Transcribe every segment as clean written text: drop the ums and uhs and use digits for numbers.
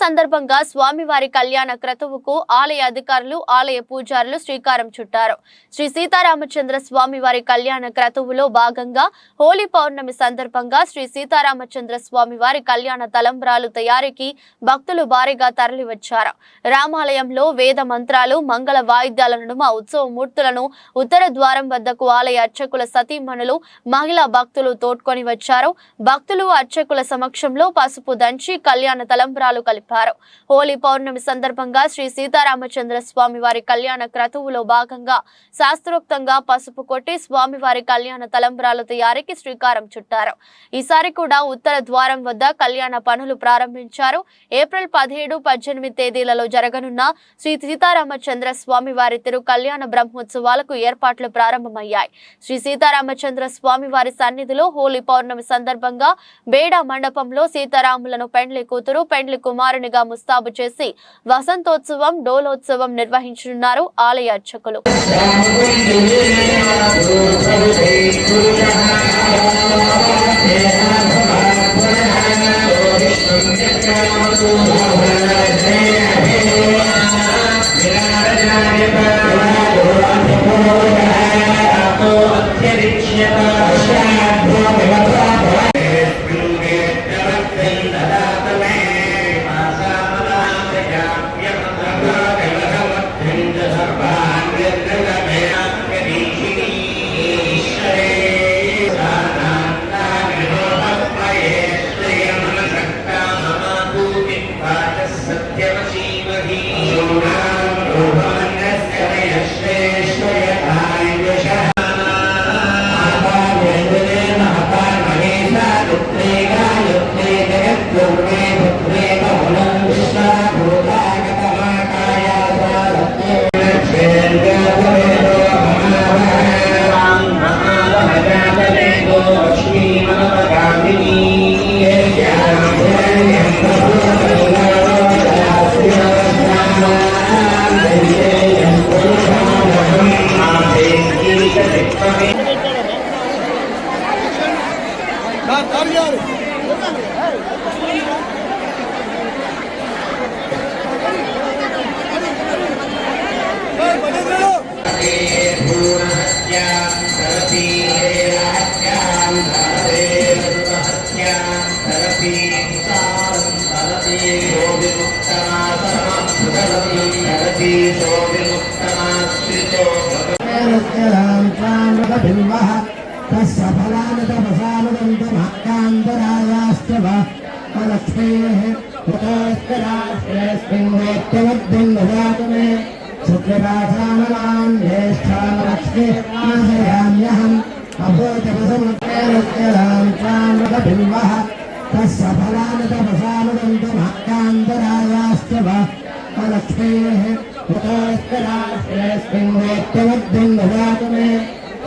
సందర్భంగా స్వామివారి కళ్యాణ క్రతువుకు ఆలయ అధికారులు, ఆలయ పూజారులు శ్రీకారం చుట్టారు. శ్రీ సీతారామచంద్ర స్వామివారి కళ్యాణ క్రతువులో భాగంగా హోలీ పౌర్ణమి సందర్భంగా శ్రీ సీతారామచంద్ర స్వామివారి కళ్యాణ తలంబ్రాలు తయారీకి భక్తులు భారీగా తరలివచ్చారు. రామాలయంలో వేద మంత్రాలు, మంగళ వాయిద్యాల నడుమ ఉత్సవ మూర్తులను ఉత్తర ద్వారం వద్దకు ఆలయ అర్చకుల సతీమణులు, మహిళా భక్తులు తోడ్కొని వచ్చారు. భక్తులు అర్చకుల సమక్షంలో పసుపు దంచి కళ్యాణ తలంబ్రాలు కలిపారు. హోలీ పౌర్ణమి సందర్భంగా శ్రీ సీతారామచంద్ర స్వామివారి కళ్యాణ క్రతువులో భాగంగా శాస్త్రోక్తంగా పసుపు కొట్టి స్వామివారి కళ్యాణ తలంబ్రాల తయారీకి శ్రీకారం చుట్టారు. ఈసారి కూడా ఉత్తర ద్వారం వద్ద కళ్యాణ పనులు ప్రారంభించారు. ఏప్రిల్ 17, 18 తేదీలలో జరగనున్న శ్రీ సీతారామచంద్ర స్వామివారి తిరు కళ్యాణ బ్రహ్మోత్సవాలకు ఏర్పాట్లు ప్రారంభమయ్యాయి. శ్రీ సీతారామచంద్ర స్వామివారి సన్నిధిలో హోలీ పౌర్ణమి సందర్భంగా బేడా మండపంలో సీతారాములను పెండ్లి కూతురు, పెండ్లి కుమారునిగా ముస్తాబు చేసి వసంతోత్సవం, డోలోత్సవం నిర్వహించనున్నారు ఆలయ అర్చకులు.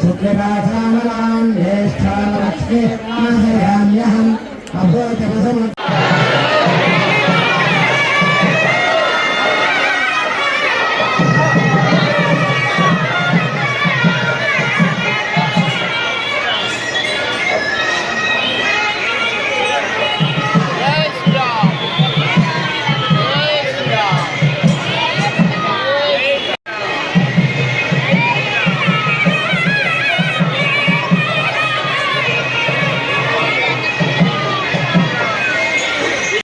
शुक्राचामलान् ज्येष्ठान् लक्ष्मी